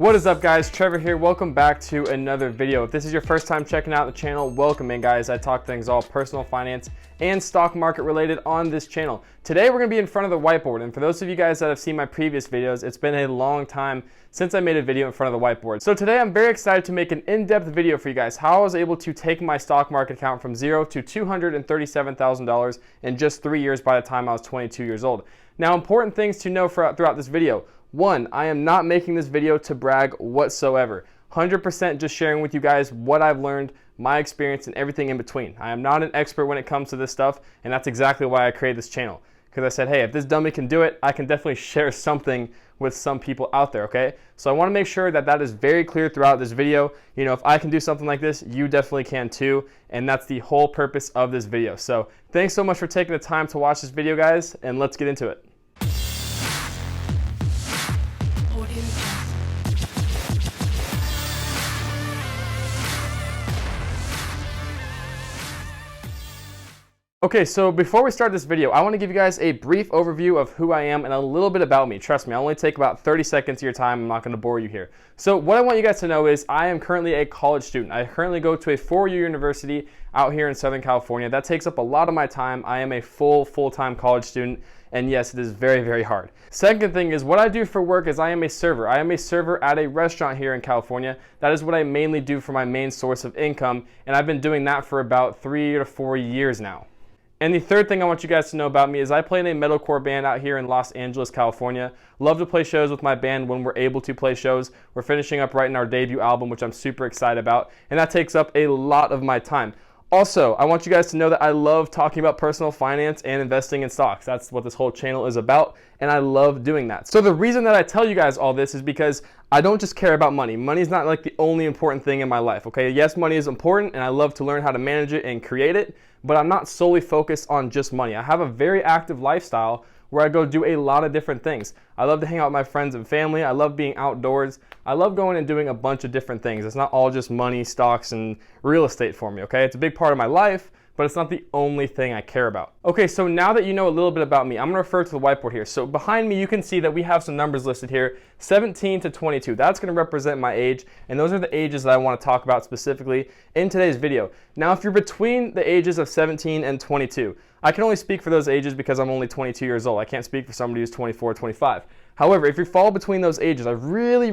What is up, guys? Trevor here. Welcome back to another video. If this is your first time checking out the channel, welcome in, guys. I talk things all personal finance and stock market related on this channel. Today we're going to be in front of the whiteboard, and for those of you guys that have seen my previous videos, it's been a long time since I made a video in front of the whiteboard. So today I'm very excited to make an in-depth video for you guys, how I was able to take my stock market account from zero to $237,000 in just 3 years by the time I was 22 years old. Now, important things to know throughout this video. One, I am not making this video to brag whatsoever. 100% just sharing with you guys what I've learned, my experience, and everything in between. I am not an expert when it comes to this stuff, and that's exactly why I created this channel. Because I said, hey, if this dummy can do it, I can definitely share something with some people out there, okay? So I want to make sure that that is very clear throughout this video. You know, if I can do something like this, you definitely can too, and that's the whole purpose of this video. So thanks so much for taking the time to watch this video, guys, and let's get into it. Okay, so before we start this video, I want to give you guys a brief overview of who I am and a little bit about me. Trust me, I'll only take about 30 seconds of your time. I'm not going to bore you here. So what I want you guys to know is I am currently a college student. I currently go to a 4-year university out here in Southern California. That takes up a lot of my time. I am a full-time college student, and yes, it is very, very hard. Second thing is what I do for work is I am a server. I am a server at a restaurant here in California. That is what I mainly do for my main source of income, and I've been doing that for about 3 to 4 years now. And the third thing I want you guys to know about me is I play in a metalcore band out here in Los Angeles, California. Love to play shows with my band when we're able to play shows. We're finishing up writing our debut album, which I'm super excited about, and that takes up a lot of my time. Also, I want you guys to know that I love talking about personal finance and investing in stocks. That's what this whole channel is about, and I love doing that. So the reason that I tell you guys all this is because I don't just care about money. Money is not like the only important thing in my life, okay? Yes, money is important, and I love to learn how to manage it and create it, but I'm not solely focused on just money. I have a very active lifestyle where I go do a lot of different things. I love to hang out with my friends and family. I love being outdoors. I love going and doing a bunch of different things. It's not all just money, stocks, and real estate for me, okay? It's a big part of my life, but it's not the only thing I care about. Okay, so now that you know a little bit about me, I'm gonna refer to the whiteboard here. So behind me, you can see that we have some numbers listed here, 17 to 22. That's gonna represent my age, and those are the ages that I wanna talk about specifically in today's video. Now, if you're between the ages of 17 and 22, I can only speak for those ages because I'm only 22 years old. I can't speak for somebody who's 24 or 25. However, if you fall between those ages, I really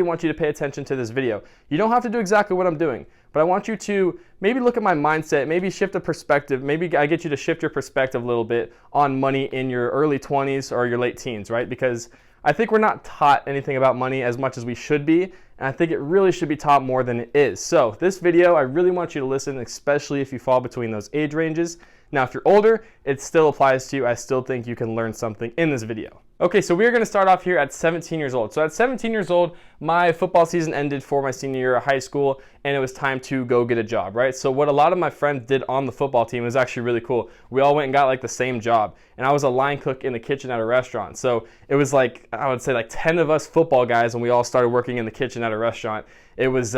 want you to pay attention to this video. You don't have to do exactly what I'm doing, but I want you to maybe look at my mindset, maybe shift a perspective, maybe I get you to shift your perspective a little bit on money in your early 20s or your late teens, right? Because I think we're not taught anything about money as much as we should be, and I think it really should be taught more than it is. So this video, I really want you to listen, especially if you fall between those age ranges. Now, if you're older, it still applies to you. I still think you can learn something in this video. Okay, so we're gonna start off here at 17 years old. So at 17 years old, my football season ended for my senior year of high school, and it was time to go get a job, right? So what a lot of my friends did on the football team was actually really cool. We all went and got like the same job, and I was a line cook in the kitchen at a restaurant. So it was like, I would say like 10 of us football guys, and we all started working in the kitchen at a restaurant. It was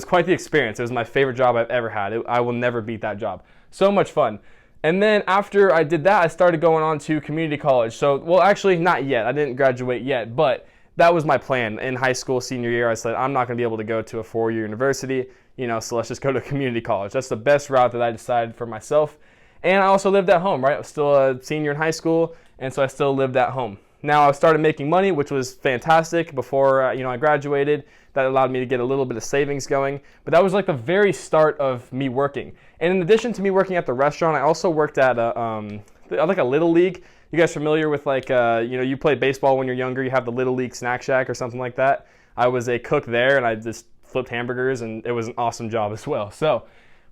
quite the experience. It was my favorite job I've ever had. I will never beat that job. So much fun. And then after I did that, I started going on to community college. So, well, actually not yet. I didn't graduate yet, but that was my plan. In high school, senior year, I said, I'm not gonna be able to go to a 4-year university, you know, so let's just go to community college. That's the best route that I decided for myself. And I also lived at home, right? I was still a senior in high school, and so I still lived at home. Now I started making money, which was fantastic before I graduated. That allowed me to get a little bit of savings going. But that was like the very start of me working. And in addition to me working at the restaurant, I also worked at like a Little League. You guys familiar with like, you play baseball when you're younger, you have the Little League Snack Shack or something like that. I was a cook there, and I just flipped hamburgers, and it was an awesome job as well. So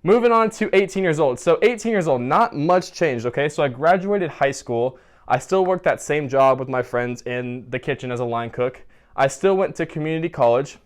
moving on to 18 years old. So 18 years old, not much changed, okay? So I graduated high school. I still worked that same job with my friends in the kitchen as a line cook. I still went to community college,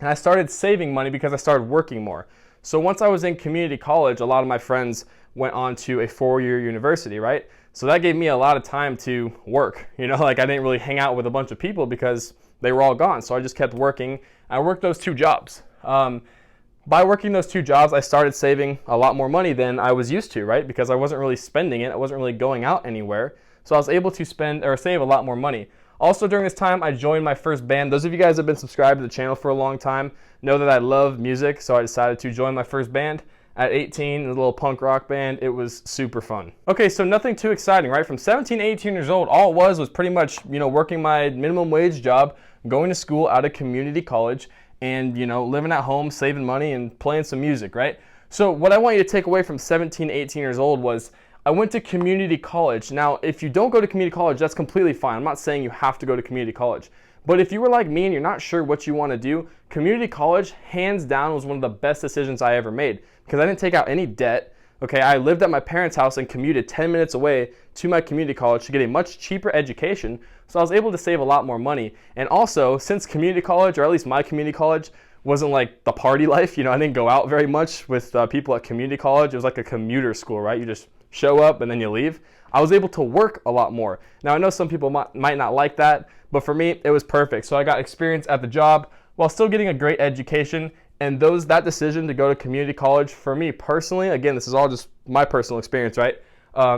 and I started saving money because I started working more. So once I was in community college, a lot of my friends went on to a 4-year university, right? So that gave me a lot of time to work. Like I didn't really hang out with a bunch of people because they were all gone. So I just kept working. I worked those 2 jobs. By working those 2 jobs, I started saving a lot more money than I was used to, right? Because I wasn't really spending it. I wasn't really going out anywhere. So I was able to spend or save a lot more money. Also during this time, I joined my first band. Those of you guys that have been subscribed to the channel for a long time know that I love music, so I decided to join my first band at 18, a little punk rock band. It was super fun. Okay, so nothing too exciting, right? From 17, 18 years old, all it was pretty much, working my minimum wage job, going to school out of community college, and, living at home, saving money, and playing some music, right? So what I want you to take away from 17, 18 years old was I went to community college. Now, if you don't go to community college, that's completely fine. I'm not saying you have to go to community college. But if you were like me and you're not sure what you want to do, community college, hands down, was one of the best decisions I ever made because I didn't take out any debt. Okay, I lived at my parents' house and commuted 10 minutes away to my community college to get a much cheaper education, so I was able to save a lot more money. And also, since community college, or at least my community college, wasn't like the party life, I didn't go out very much with people at community college. It was like a commuter school, right? You just show up and then you leave. I was able to work a lot more. Now, I know some people might not like that, but for me, it was perfect. So I got experience at the job while still getting a great education. And that decision to go to community college, for me personally, again, this is all just my personal experience, right?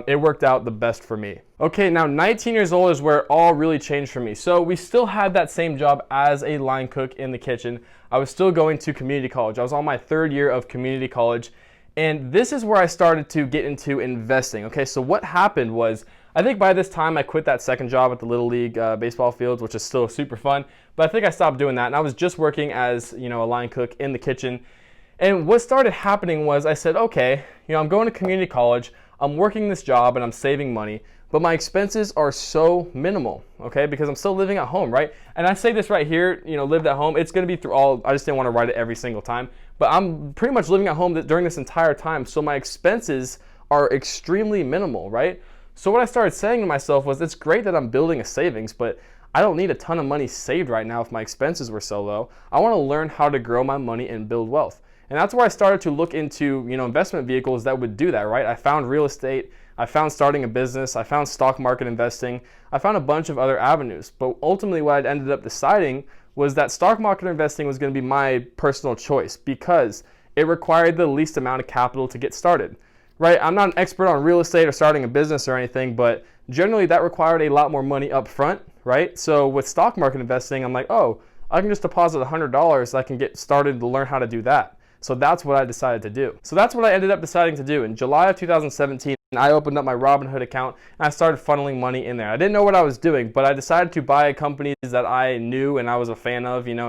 It worked out the best for me. Okay, now 19 years old is where it all really changed for me. So we still had that same job as a line cook in the kitchen. I was still going to community college. I was on my third year of community college. And this is where I started to get into investing. Okay, so what happened was, I think by this time I quit that second job at the Little League baseball fields, which is still super fun, but I think I stopped doing that, and I was just working as, a line cook in the kitchen. And what started happening was I said, okay, I'm going to community college, I'm working this job, and I'm saving money, but my expenses are so minimal, okay, because I'm still living at home, right? And I say this right here, lived at home, it's going to be through all, I just didn't want to write it every single time, but I'm pretty much living at home during this entire time, so my expenses are extremely minimal, right? So what I started saying to myself was, it's great that I'm building a savings, but I don't need a ton of money saved right now if my expenses were so low. I want to learn how to grow my money and build wealth. And that's where I started to look into, investment vehicles that would do that, right? I found real estate, I found starting a business, I found stock market investing, I found a bunch of other avenues. But ultimately what I ended up deciding was that stock market investing was going to be my personal choice because it required the least amount of capital to get started. Right, I'm not an expert on real estate or starting a business or anything, but generally that required a lot more money up front, right? So with stock market investing, I'm like, oh, I can just deposit $100, I can get started to learn how to do that. So that's what I decided to do. So that's what I ended up deciding to do. In July of 2017, I opened up my Robinhood account and I started funneling money in there. I didn't know what I was doing, but I decided to buy companies that I knew and I was a fan of, and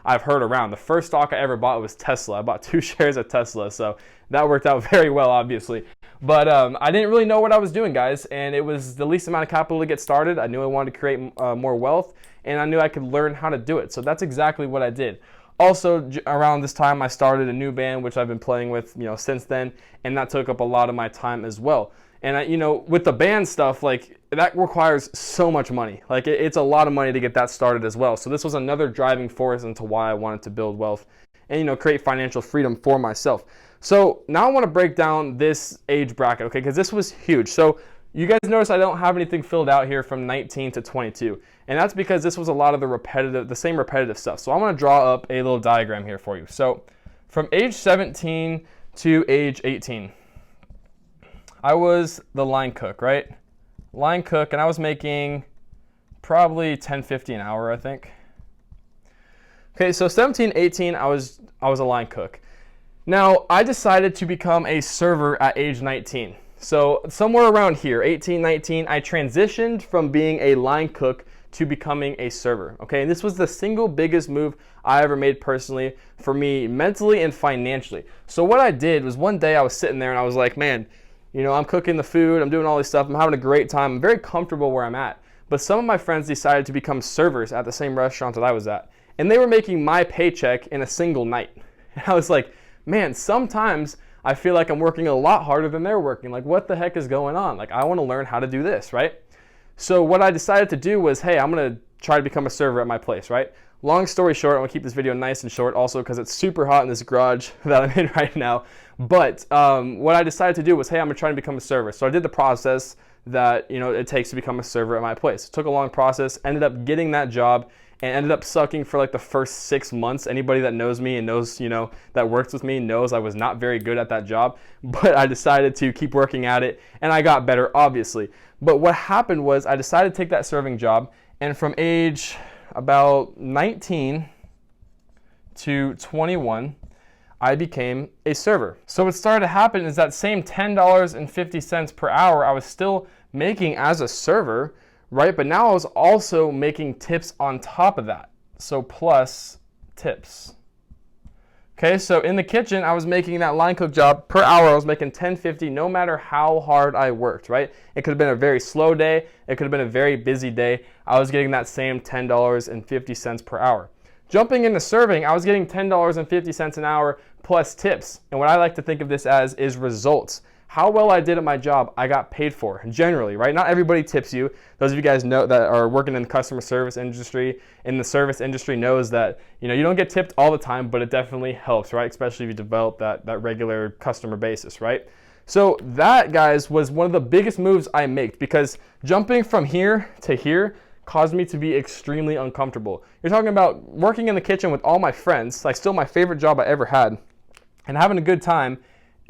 I've heard around. The first stock I ever bought was Tesla. I bought 2 shares of Tesla, so that worked out very well, obviously. But I didn't really know what I was doing, guys, and it was the least amount of capital to get started. I knew I wanted to create more wealth, and I knew I could learn how to do it. So that's exactly what I did. Also, around this time, I started a new band, which I've been playing with, since then, and that took up a lot of my time as well. And with the band stuff, like, that requires so much money. Like, it's a lot of money to get that started as well. So this was another driving force into why I wanted to build wealth and, create financial freedom for myself. So now I want to break down this age bracket, okay, because this was huge. So you guys notice I don't have anything filled out here from 19 to 22. And that's because this was a lot of the same repetitive stuff. So I'm going to draw up a little diagram here for you. So from age 17 to age 18, I was the line cook, right? Line cook, and I was making probably $10.50 an hour, I think. Okay, so 17, 18, I was a line cook. Now, I decided to become a server at age 19. So somewhere around here, 18, 19, I transitioned from being a line cook to becoming a server, okay? And this was the single biggest move I ever made personally for me mentally and financially. So what I did was one day I was sitting there and I was like, man, I'm cooking the food, I'm doing all this stuff, I'm having a great time, I'm very comfortable where I'm at. But some of my friends decided to become servers at the same restaurant that I was at. And they were making my paycheck in a single night. And I was like, man, sometimes I feel like I'm working a lot harder than they're working. Like, what the heck is going on? Like, I want to learn how to do this, right? So what I decided to do was, hey, I'm going to try to become a server at my place, right? Long story short, I'm going to keep this video nice and short also because it's super hot in this garage that I'm in right now. But what I decided to do was, hey, I'm going to try to become a server. So I did the process that, it takes to become a server at my place. It took a long process, ended up getting that job, and ended up sucking for like the first 6 months. Anybody that knows me and knows, that works with me knows I was not very good at that job, but I decided to keep working at it and I got better, obviously. But what happened was I decided to take that serving job, And from age about 19 to 21, I became a server. So what started to happen is that same $10.50 per hour I was still making as a server, right? But now I was also making tips on top of that. So plus tips. Okay, so in the kitchen, I was making that line cook job per hour. I was making $10.50 no matter how hard I worked, right? It could have been a very slow day. It could have been a very busy day. I was getting that same $10.50 per hour. Jumping into serving, I was getting $10.50 an hour plus tips. And what I like to think of this as is results. How well I did at my job, I got paid for, generally, right? Not everybody tips you. Those of you guys know that are working in the customer service industry, in the service industry knows that, you don't get tipped all the time, but it definitely helps, right? Especially if you develop that regular customer basis, right? So that, guys, was one of the biggest moves I made, because jumping from here to here caused me to be extremely uncomfortable. You're talking about working in the kitchen with all my friends, like still my favorite job I ever had, and having a good time,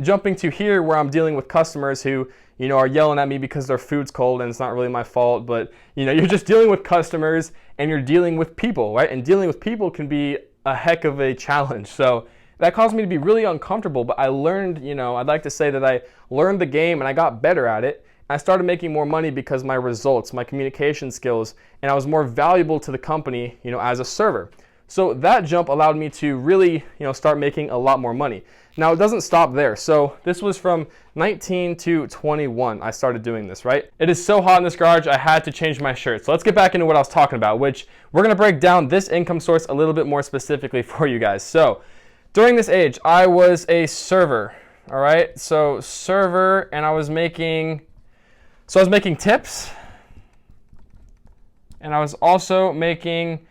jumping to here where I'm dealing with customers who, are yelling at me because their food's cold and it's not really my fault, but, you're just dealing with customers and you're dealing with people, right? And dealing with people can be a heck of a challenge. So that caused me to be really uncomfortable, but I learned, I'd like to say that I learned the game and I got better at it. I started making more money because my results, my communication skills, and I was more valuable to the company, as a server. So that jump allowed me to really, start making a lot more money. Now, it doesn't stop there. So this was from 19 to 21. I started doing this, right? It is so hot in this garage, I had to change my shirt. So let's get back into what I was talking about, which we're gonna break down this income source a little bit more specifically for you guys. So during this age, I was a server, all right? So server, and I was making tips, and I was also making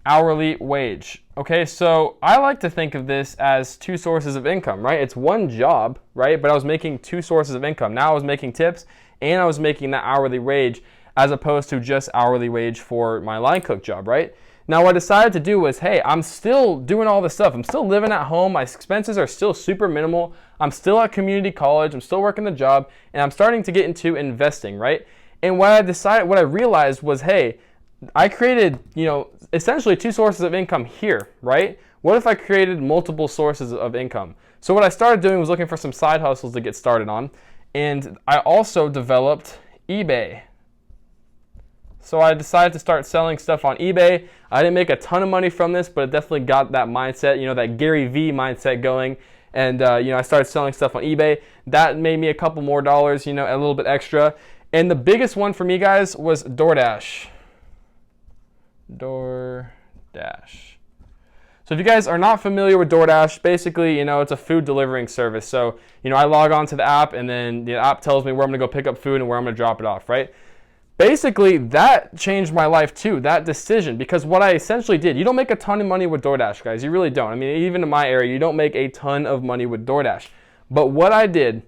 hourly wage. Okay, so I like to think of this as two sources of income, right? It's one job, right? But I was making two sources of income. Now I was making tips and I was making that hourly wage as opposed to just hourly wage for my line cook job, right? Now what I decided to do was, hey, I'm still doing all this stuff. I'm still living at home. My expenses are still super minimal. I'm still at community college. I'm still working the job, and I'm starting to get into investing, right? And what I realized was, hey, I created, essentially two sources of income here, right? What if I created multiple sources of income? So what I started doing was looking for some side hustles to get started on. And I also developed eBay. So I decided to start selling stuff on eBay. I didn't make a ton of money from this, but it definitely got that mindset, that Gary Vee mindset going. And, I started selling stuff on eBay. That made me a couple more dollars, a little bit extra. And the biggest one for me, guys, was DoorDash. So if you guys are not familiar with DoorDash, basically, it's a food delivering service. So, I log on to the app, and then the app tells me where I'm gonna go pick up food and where I'm gonna drop it off, right? Basically, that changed my life too, that decision, because what I essentially did, you don't make a ton of money with DoorDash, guys. You really don't. I mean, even in my area, you don't make a ton of money with DoorDash. But what I did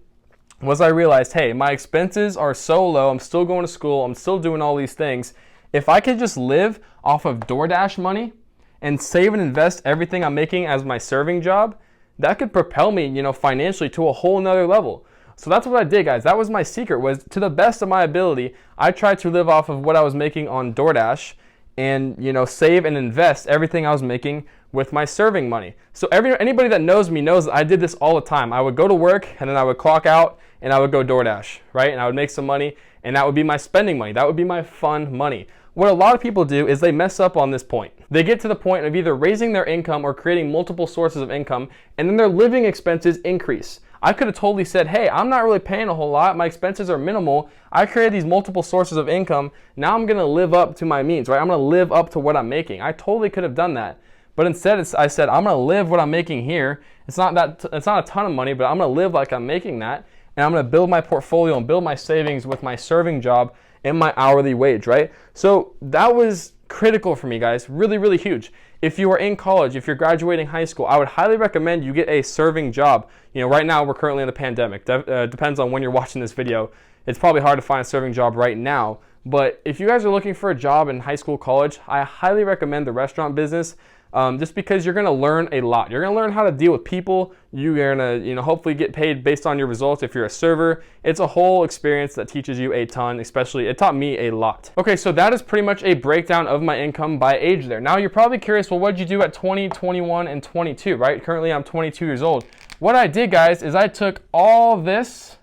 was I realized, hey, my expenses are so low. I'm still going to school. I'm still doing all these things. If I could just live off of DoorDash money and save and invest everything I'm making as my serving job, that could propel me, financially to a whole nother level. So that's what I did, guys. That was my secret, was to the best of my ability, I tried to live off of what I was making on DoorDash and, save and invest everything I was making with my serving money. So anybody that knows me knows that I did this all the time. I would go to work and then I would clock out and I would go DoorDash, right? And I would make some money, and that would be my spending money. That would be my fun money. What a lot of people do is they mess up on this point. They get to the point of either raising their income or creating multiple sources of income, and then their living expenses increase. I could have totally said, hey, I'm not really paying a whole lot. My expenses are minimal. I created these multiple sources of income. Now I'm gonna live up to my means, right? I'm gonna live up to what I'm making. I totally could have done that. But instead, I said, I'm gonna live what I'm making here. It's not a ton of money, but I'm gonna live like I'm making that. And I'm gonna build my portfolio and build my savings with my serving job and my hourly wage, right? So that was critical for me, guys. Really, really huge. If you are in college, if you're graduating high school, I would highly recommend you get a serving job. Right now we're currently in the pandemic. Depends on when you're watching this video. It's probably hard to find a serving job right now. But if you guys are looking for a job in high school, college, I highly recommend the restaurant business. just because you're going to learn a lot. You're going to learn how to deal with people. You're going to, hopefully get paid based on your results if you're a server. It's a whole experience that teaches you a ton, especially it taught me a lot. Okay, so that is pretty much a breakdown of my income by age there. Now you're probably curious, well, what did you do at 20, 21, and 22, right? Currently I'm 22 years old. What I did, guys, is I took all this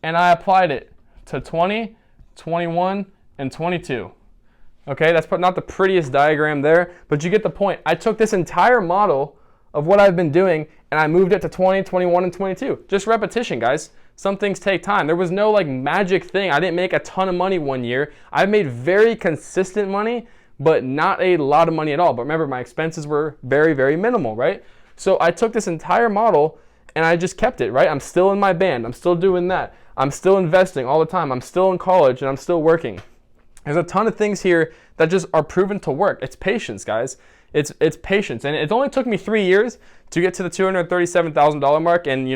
and I applied it to 20, 21, and 22. Okay, that's not the prettiest diagram there, but you get the point. I took this entire model of what I've been doing and I moved it to 20, 21, and 22. Just repetition, guys. Some things take time. There was no like magic thing. I didn't make a ton of money one year. I've made very consistent money, but not a lot of money at all. But remember, my expenses were very, very minimal, right? So I took this entire model and I just kept it, right? I'm still in my band. I'm still doing that. I'm still investing all the time. I'm still in college and I'm still working. There's a ton of things here that just are proven to work. It's patience, guys. It's patience. And it only took me 3 years to get to the $237,000 mark. And,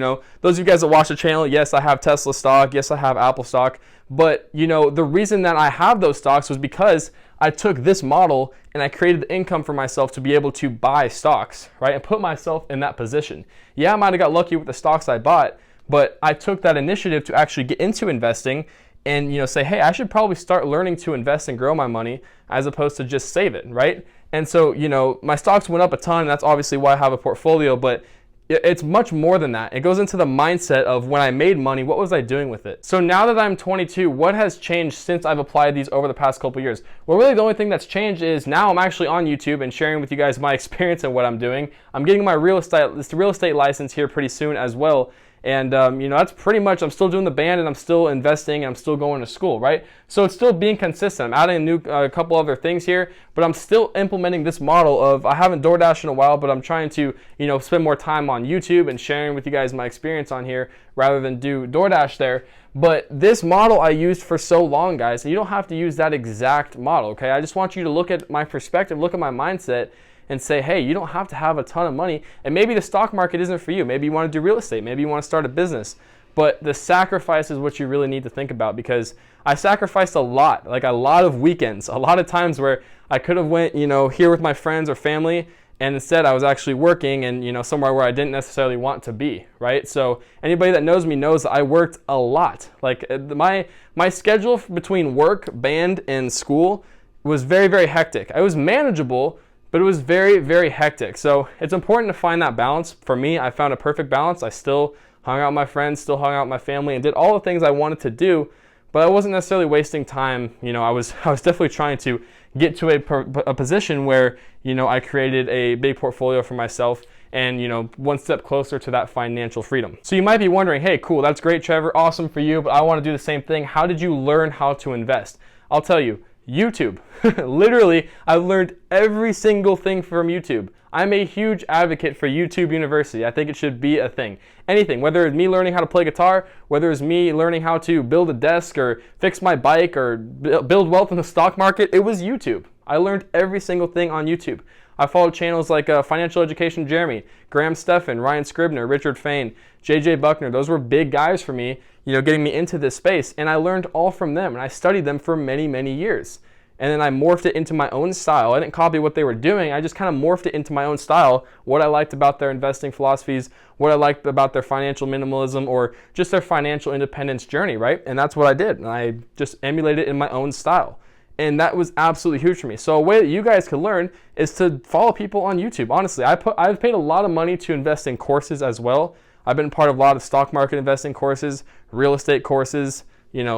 those of you guys that watch the channel, yes, I have Tesla stock. Yes, I have Apple stock. But, the reason that I have those stocks was because I took this model and I created the income for myself to be able to buy stocks, right? And put myself in that position. Yeah, I might have got lucky with the stocks I bought, but I took that initiative to actually get into investing and say, hey, I should probably start learning to invest and grow my money as opposed to just save it, right? And so, my stocks went up a ton, and that's obviously why I have a portfolio, but it's much more than that. It goes into the mindset of when I made money, what was I doing with it? So now that I'm 22, what has changed since I've applied these over the past couple years? Well, really the only thing that's changed is now I'm actually on YouTube and sharing with you guys my experience and what I'm doing. I'm getting my real estate license here pretty soon as well. And, that's pretty much, I'm still doing the band and I'm still investing and I'm still going to school, right? So it's still being consistent. I'm adding a couple other things here, but I'm still implementing this model of, I haven't DoorDashed in a while, but I'm trying to, spend more time on YouTube and sharing with you guys my experience on here rather than do DoorDash there. But this model I used for so long, guys, and you don't have to use that exact model, okay? I just want you to look at my perspective, look at my mindset, and say, hey, you don't have to have a ton of money. And maybe the stock market isn't for you. Maybe you want to do real estate. Maybe you want to start a business. But the sacrifice is what you really need to think about, because I sacrificed a lot, like a lot of weekends, a lot of times where I could have went, here with my friends or family, and instead I was actually working and, somewhere where I didn't necessarily want to be, right? So anybody that knows me knows that I worked a lot. Like my schedule between work, band, and school was very, very hectic. It was manageable, but it was very, very hectic. So it's important to find that balance. For me, I found a perfect balance. I still hung out with my friends, still hung out with my family, and did all the things I wanted to do, but I wasn't necessarily wasting time. I was definitely trying to get to a position where, I created a big portfolio for myself and, one step closer to that financial freedom. So you might be wondering, hey, cool, that's great, Trevor, awesome for you, but I want to do the same thing. How did you learn how to invest? I'll tell you, YouTube. Literally, I've learned every single thing from YouTube. I'm a huge advocate for YouTube University. I think it should be a thing. Anything, whether it's me learning how to play guitar, whether it's me learning how to build a desk or fix my bike or build wealth in the stock market, it was YouTube. I learned every single thing on YouTube. I followed channels like Financial Education Jeremy, Graham Stephan, Ryan Scribner, Richard Fain, JJ Buckner. Those were big guys for me, getting me into this space. And I learned all from them, and I studied them for many, many years. And then I morphed it into my own style. I didn't copy what they were doing. I just kind of morphed it into my own style, what I liked about their investing philosophies, what I liked about their financial minimalism, or just their financial independence journey, right? And that's what I did. And I just emulated it in my own style. And that was absolutely huge for me. So a way that you guys can learn is to follow people on YouTube. Honestly, I've paid a lot of money to invest in courses as well. I've been part of a lot of stock market investing courses, real estate courses,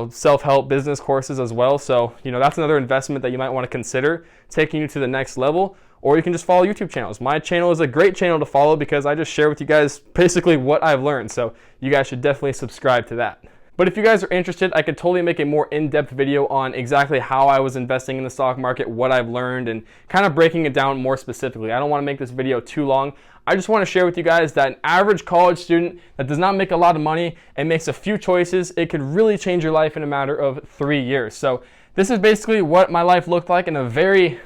self-help business courses as well. So, that's another investment that you might want to consider taking you to the next level. Or you can just follow YouTube channels. My channel is a great channel to follow because I just share with you guys basically what I've learned. So you guys should definitely subscribe to that. But if you guys are interested, I could totally make a more in-depth video on exactly how I was investing in the stock market, what I've learned, and kind of breaking it down more specifically. I don't want to make this video too long. I just want to share with you guys that an average college student that does not make a lot of money and makes a few choices, it could really change your life in a matter of 3 years. So this is basically what my life looked like in a very,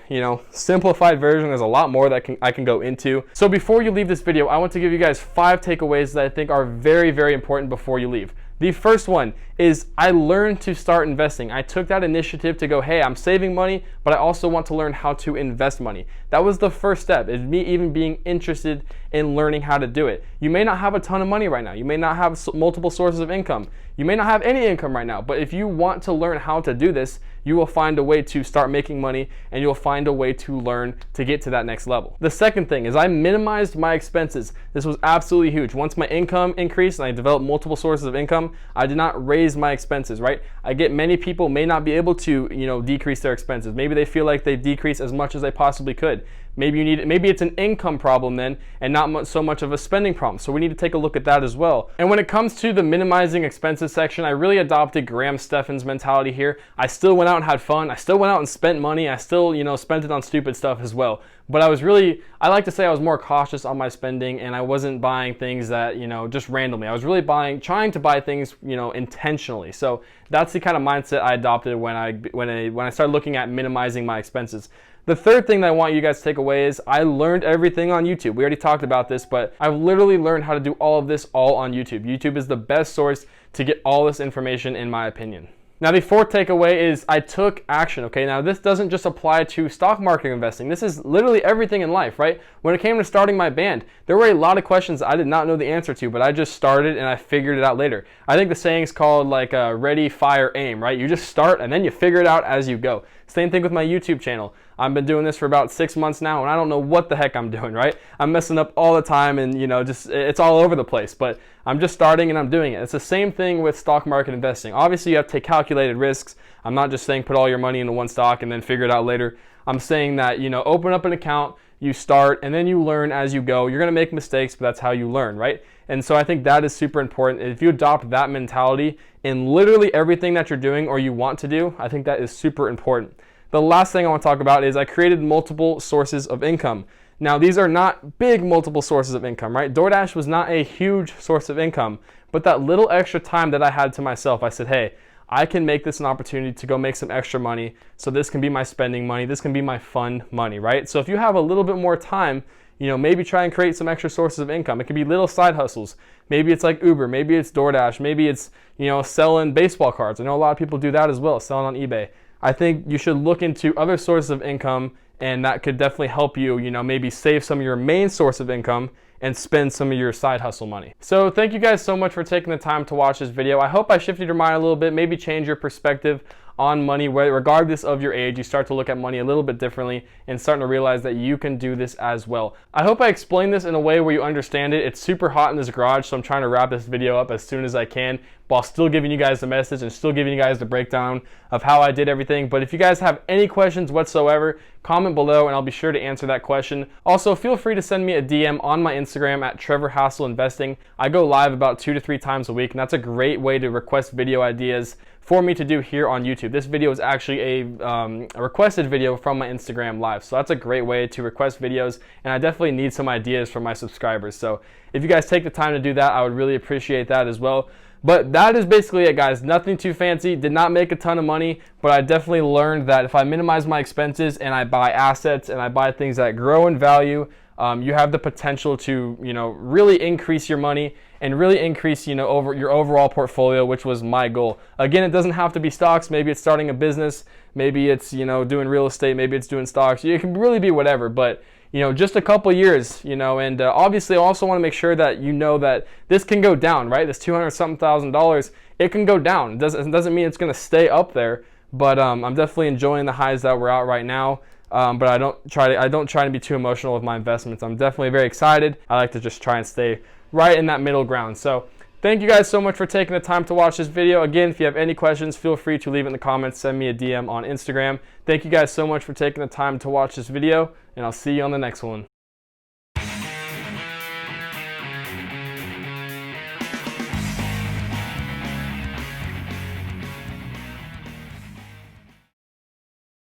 simplified version. There's a lot more that I can go into. So before you leave this video, I want to give you guys 5 takeaways that I think are very, very important before you leave. The first one is I learned to start investing. I took that initiative to go, hey, I'm saving money, but I also want to learn how to invest money. That was the first step, is me even being interested in learning how to do it. You may not have a ton of money right now. You may not have multiple sources of income. You may not have any income right now, but if you want to learn how to do this, you will find a way to start making money, and you'll find a way to learn to get to that next level. The second thing is I minimized my expenses. This was absolutely huge. Once my income increased and I developed multiple sources of income, I did not raise my expenses, right? I get many people may not be able to, decrease their expenses. Maybe they feel like they decrease as much as they possibly could. Maybe it's an income problem then and not so much of a spending problem. So we need to take a look at that as well. And when it comes to the minimizing expenses section, I really adopted Graham Stephan's mentality here. I still went out and had fun. I still went out and spent money. I still, spent it on stupid stuff as well. But I like to say I was more cautious on my spending, and I wasn't buying things that, just randomly. I was really trying to buy things, intentionally. So that's the kind of mindset I adopted when I started looking at minimizing my expenses. The third thing that I want you guys to take away is I learned everything on YouTube. We already talked about this, but I've literally learned how to do all of this all on YouTube. YouTube is the best source to get all this information, in my opinion. Now, the fourth takeaway is I took action, okay? Now, this doesn't just apply to stock market investing. This is literally everything in life, right? When it came to starting my band, there were a lot of questions I did not know the answer to, but I just started and I figured it out later. I think the saying's called ready, fire, aim, right? You just start and then you figure it out as you go. Same thing with my YouTube channel. I've been doing this for about 6 months now, and I don't know what the heck I'm doing, right? I'm messing up all the time, and it's all over the place, but I'm just starting and I'm doing it. It's the same thing with stock market investing. Obviously, you have to take calculated risks. I'm not just saying put all your money into one stock and then figure it out later. I'm saying that, open up an account, you start, and then you learn as you go. You're going to make mistakes, but that's how you learn, right? And so I think that is super important. If you adopt that mentality in literally everything that you're doing or you want to do, I think that is super important. The last thing I want to talk about is I created multiple sources of income. Now, these are not big multiple sources of income, right? DoorDash was not a huge source of income, but that little extra time that I had to myself, I said, hey, I can make this an opportunity to go make some extra money. So this can be my spending money. This can be my fun money, right? So if you have a little bit more time, maybe try and create some extra sources of income. It could be little side hustles. Maybe it's like Uber. Maybe it's DoorDash. Maybe it's, selling baseball cards. I know a lot of people do that as well, selling on eBay. I think you should look into other sources of income, and that could definitely help you, maybe save some of your main source of income and spend some of your side hustle money. So thank you guys so much for taking the time to watch this video. I hope I shifted your mind a little bit, maybe change your perspective on money, regardless of your age. You start to look at money a little bit differently and starting to realize that you can do this as well. I hope I explained this in a way where you understand it. It's super hot in this garage, so I'm trying to wrap this video up as soon as I can, while still giving you guys the message and still giving you guys the breakdown of how I did everything. But if you guys have any questions whatsoever, comment below and I'll be sure to answer that question. Also, feel free to send me a DM on my Instagram at Trevor Hassel Investing. I go live about 2 to 3 times a week, and that's a great way to request video ideas for me to do here on YouTube. This video is actually a requested video from my Instagram live, so that's a great way to request videos, and I definitely need some ideas from my subscribers. So if you guys take the time to do that, I would really appreciate that as well. But that is basically it, guys. Nothing too fancy. Did not make a ton of money, but I definitely learned that if I minimize my expenses and I buy assets and I buy things that grow in value, you have the potential to, really increase your money and really increase, over your overall portfolio, which was my goal. Again, it doesn't have to be stocks. Maybe it's starting a business. Maybe it's, doing real estate. Maybe it's doing stocks. It can really be whatever, but just a couple years, and obviously I also want to make sure that that this can go down, right? This $200-something thousand, it can go down. It doesn't mean it's going to stay up there, but I'm definitely enjoying the highs that we're at right now. But I don't try to be too emotional with my investments. I'm definitely very excited. I like to just try and stay right in that middle ground. So thank you guys so much for taking the time to watch this video. Again, if you have any questions, feel free to leave it in the comments. Send me a DM on Instagram. Thank you guys so much for taking the time to watch this video, and I'll see you on the next one.